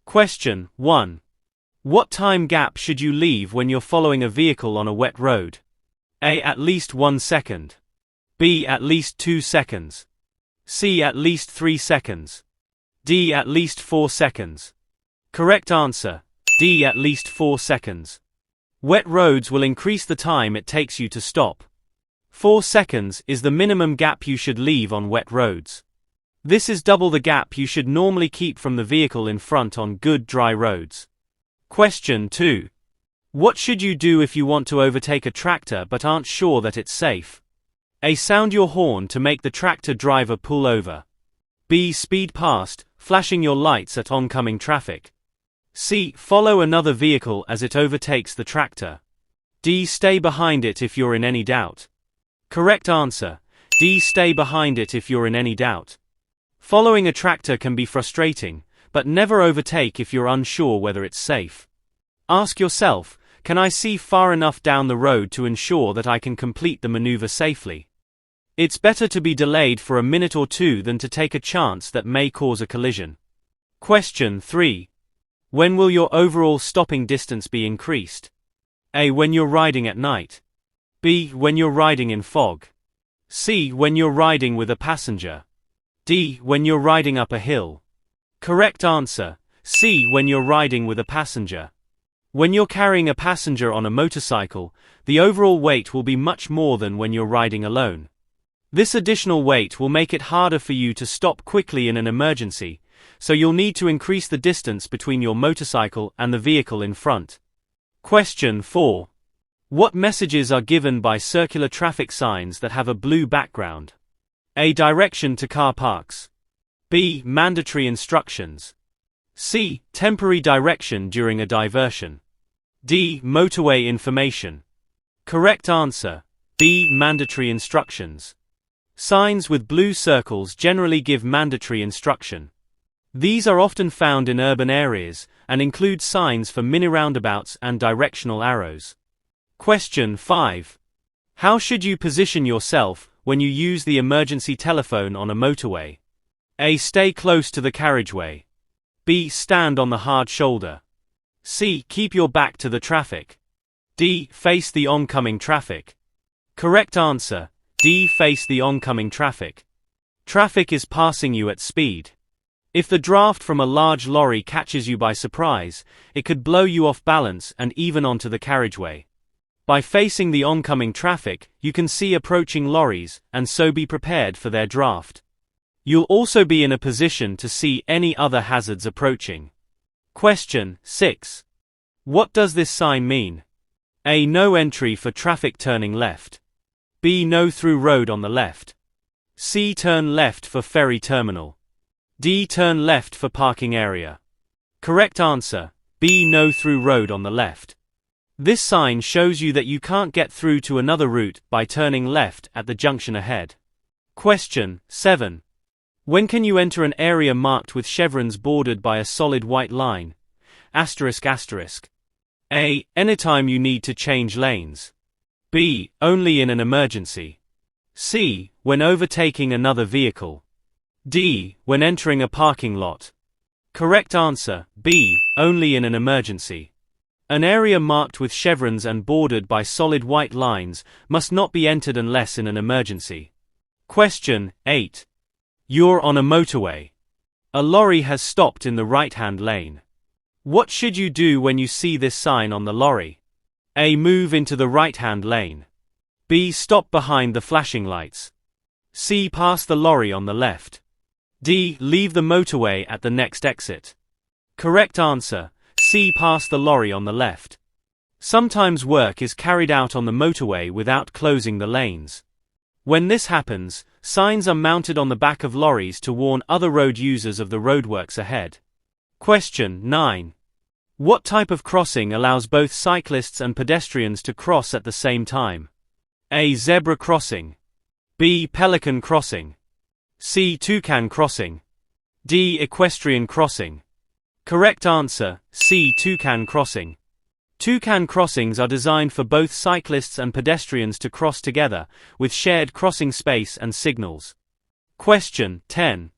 Question 1. What time gap should you leave when you're following a vehicle on a wet road? A. At least 1 second. B. At least 2 seconds. C. At least 3 seconds. D. At least 4 seconds. Correct answer: D. At least 4 seconds. Wet roads will increase the time it takes you to stop. 4 seconds is the minimum gap you should leave on wet roads. This is double the gap you should normally keep from the vehicle in front on good dry roads. Question 2. What should you do if you want to overtake a tractor but aren't sure that it's safe? A. Sound your horn to make the tractor driver pull over. B. Speed past, flashing your lights at oncoming traffic. C. Follow another vehicle as it overtakes the tractor. D. Stay behind it if you're in any doubt. Correct answer: D. Stay behind it if you're in any doubt. Following a tractor can be frustrating, but never overtake if you're unsure whether it's safe. Ask yourself, can I see far enough down the road to ensure that I can complete the maneuver safely? It's better to be delayed for a minute or two than to take a chance that may cause a collision. Question 3. When will your overall stopping distance be increased? A. When you're riding at night. B. When you're riding in fog. C. When you're riding with a passenger. D. When you're riding up a hill. Correct answer: C. When you're riding with a passenger. When you're carrying a passenger on a motorcycle, the overall weight will be much more than when you're riding alone. This additional weight will make it harder for you to stop quickly in an emergency, so you'll need to increase the distance between your motorcycle and the vehicle in front. Question 4. What messages are given by circular traffic signs that have a blue background? A. Direction to car parks. B. Mandatory instructions. C. Temporary direction during a diversion. D. Motorway information. Correct answer: B. Mandatory instructions. Signs with blue circles generally give mandatory instruction. These are often found in urban areas, and include signs for mini-roundabouts and directional arrows. Question 5. How should you position yourself when you use the emergency telephone on a motorway? A. Stay close to the carriageway. B. Stand on the hard shoulder. C. Keep your back to the traffic. D. Face the oncoming traffic. Correct answer: D. Face the oncoming traffic. Traffic is passing you at speed. If the draft from a large lorry catches you by surprise, it could blow you off balance and even onto the carriageway. By facing the oncoming traffic, you can see approaching lorries, and so be prepared for their draft. You'll also be in a position to see any other hazards approaching. Question 6. What does this sign mean? A. No entry for traffic turning left. B. No through road on the left. C. Turn left for ferry terminal. D. Turn left for parking area. Correct answer: B. No through road on the left. This sign shows you that you can't get through to another route by turning left at the junction ahead. Question 7. When can you enter an area marked with chevrons bordered by a solid white line? Asterisk asterisk. A. Anytime you need to change lanes. B. Only in an emergency. C. When overtaking another vehicle. D. When entering a parking lot. Correct answer: B. Only in an emergency. An area marked with chevrons and bordered by solid white lines must not be entered unless in an emergency. Question 8. You're on a motorway. A lorry has stopped in the right-hand lane. What should you do when you see this sign on the lorry? A. Move into the right-hand lane. B. Stop behind the flashing lights. C. Pass the lorry on the left. D. Leave the motorway at the next exit. Correct answer: C. Pass the lorry on the left. Sometimes work is carried out on the motorway without closing the lanes. When this happens, signs are mounted on the back of lorries to warn other road users of the roadworks ahead. Question 9. What type of crossing allows both cyclists and pedestrians to cross at the same time? A. Zebra crossing. B. Pelican crossing. C. Toucan crossing. D. Equestrian crossing. Correct answer: C. Toucan crossing. Toucan crossings are designed for both cyclists and pedestrians to cross together, with shared crossing space and signals. Question 10.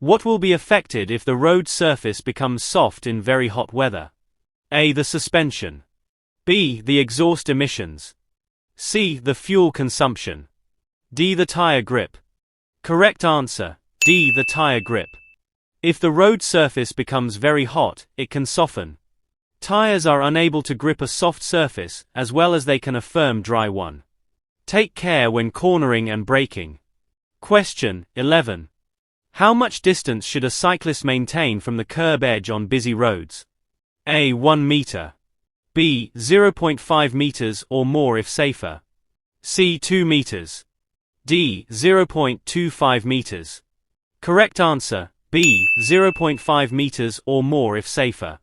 What will be affected if the road surface becomes soft in very hot weather? A. The suspension. B. The exhaust emissions. C. The fuel consumption. D. The tire grip. Correct answer: D. The tire grip. If the road surface becomes very hot, it can soften. Tires are unable to grip a soft surface as well as they can a firm dry one. Take care when cornering and braking. Question 11. How much distance should a cyclist maintain from the curb edge on busy roads? A. 1 meter. B. 0.5 meters or more if safer. C. 2 meters. D. 0.25 meters. Correct answer: B. 0.5 meters or more if safer.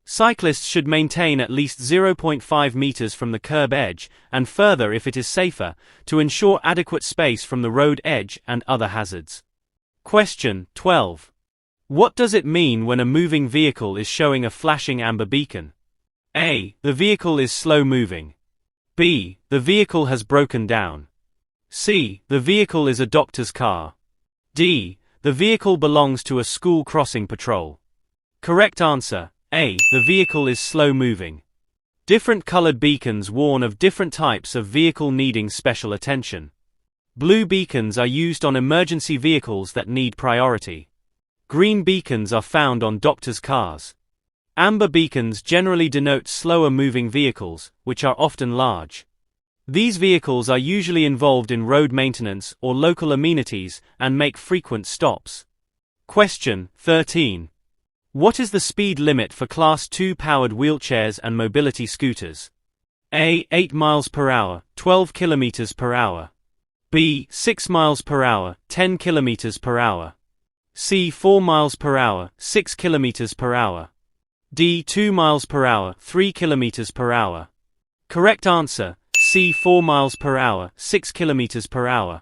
Cyclists should maintain at least 0.5 meters from the curb edge, and further if it is safer, to ensure adequate space from the road edge and other hazards. Question 12. What does it mean when a moving vehicle is showing a flashing amber beacon? A. The vehicle is slow moving. B. The vehicle has broken down. C. The vehicle is a doctor's car. D. The vehicle belongs to a school crossing patrol. Correct answer: A. The vehicle is slow moving. Different colored beacons warn of different types of vehicle needing special attention. Blue beacons are used on emergency vehicles that need priority. Green beacons are found on doctors' cars. Amber beacons generally denote slower moving vehicles, which are often large. These vehicles are usually involved in road maintenance or local amenities and make frequent stops. Question 13. What is the speed limit for Class 2 powered wheelchairs and mobility scooters? A. 8 miles per hour, 12 kilometers per hour. B. 6 miles per hour, 10 kilometers per hour. C. 4 miles per hour, 6 kilometers per hour. D. 2 miles per hour, 3 kilometers per hour. Correct answer: C. 4 miles per hour, 6 kilometers per hour.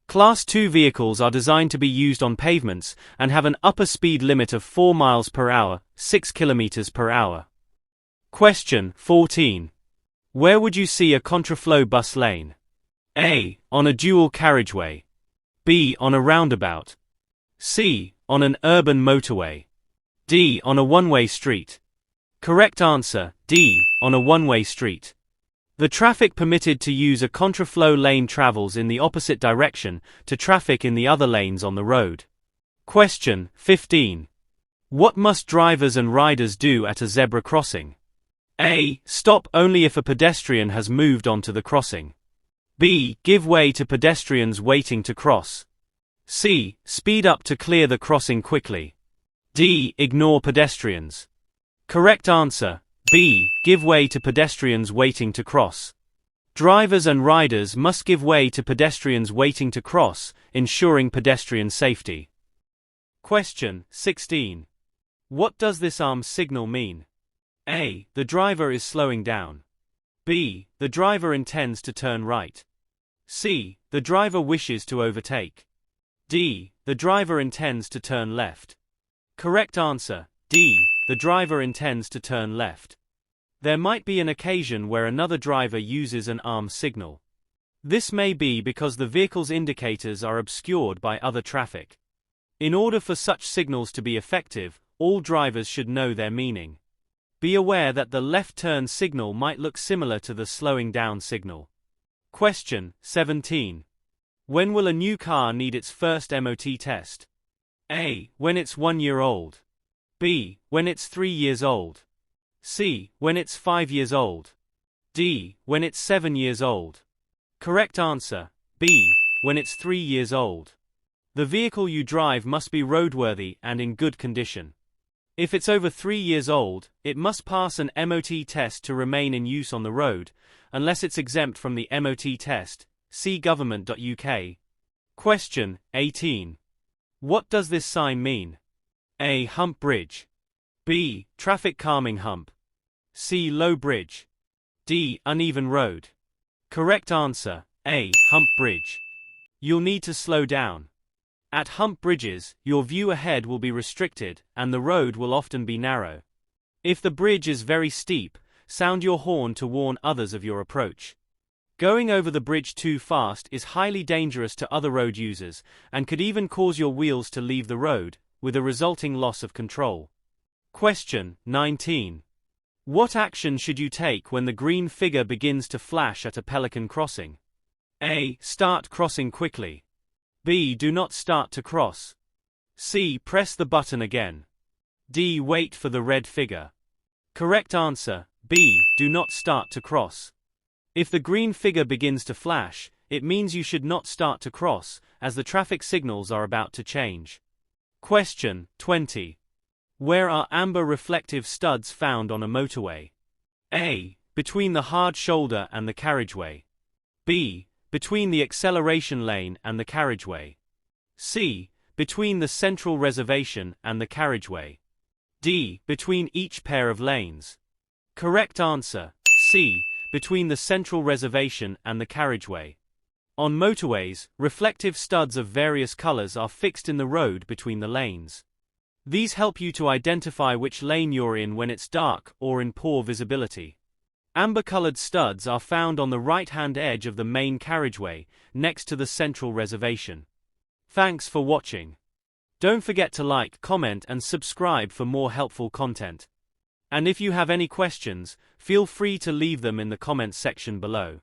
Class 2 vehicles are designed to be used on pavements and have an upper speed limit of 4 miles per hour, 6 kilometers per hour. Question 14. Where would you see a contraflow bus lane? A. On a dual carriageway. B. On a roundabout. C. On an urban motorway. D. On a one-way street. Correct answer: D. On a one-way street. The traffic permitted to use a contraflow lane travels in the opposite direction to traffic in the other lanes on the road. Question 15. What must drivers and riders do at a zebra crossing? A. Stop only if a pedestrian has moved onto the crossing. B. Give way to pedestrians waiting to cross. C. Speed up to clear the crossing quickly. D. Ignore pedestrians. Correct answer: B. Give way to pedestrians waiting to cross. Drivers and riders must give way to pedestrians waiting to cross, ensuring pedestrian safety. Question 16. What does this arm signal mean? A. The driver is slowing down. B. The driver intends to turn right. C. The driver wishes to overtake. D. The driver intends to turn left. Correct answer: D. The driver intends to turn left. There might be an occasion where another driver uses an arm signal. This may be because the vehicle's indicators are obscured by other traffic. In order for such signals to be effective, all drivers should know their meaning. Be aware that the left turn signal might look similar to the slowing down signal. Question 17. When will a new car need its first MOT test? A. When it's 1 year old. B. When it's 3 years old. C. When it's 5 years old. D. When it's 7 years old. Correct answer: B. When it's 3 years old. The vehicle you drive must be roadworthy and in good condition. If it's over 3 years old, it must pass an MOT test to remain in use on the road, unless it's exempt from the MOT test. See government.uk. Question 18. What does this sign mean? A. Hump bridge. B. Traffic calming hump. C. Low bridge. D. Uneven road. Correct answer: A. Hump bridge. You'll need to slow down. At hump bridges, your view ahead will be restricted, and the road will often be narrow. If the bridge is very steep, sound your horn to warn others of your approach. Going over the bridge too fast is highly dangerous to other road users, and could even cause your wheels to leave the road, with a resulting loss of control. Question 19. What action should you take when the green figure begins to flash at a pelican crossing? A. Start crossing quickly. B. Do not start to cross. C. Press the button again. D. Wait for the red figure. Correct answer, B. Do not start to cross. If the green figure begins to flash, it means you should not start to cross, as the traffic signals are about to change. Question 20. Where are amber reflective studs found on a motorway? A. Between the hard shoulder and the carriageway. B. Between the acceleration lane and the carriageway. C. Between the central reservation and the carriageway. D. Between each pair of lanes. Correct answer, C. Between the central reservation and the carriageway. On motorways, reflective studs of various colors are fixed in the road between the lanes. These help you to identify which lane you're in when it's dark or in poor visibility. Amber-colored studs are found on the right-hand edge of the main carriageway, next to the central reservation. Thanks for watching. Don't forget to like, comment and subscribe for more helpful content. And if you have any questions, feel free to leave them in the comments section below.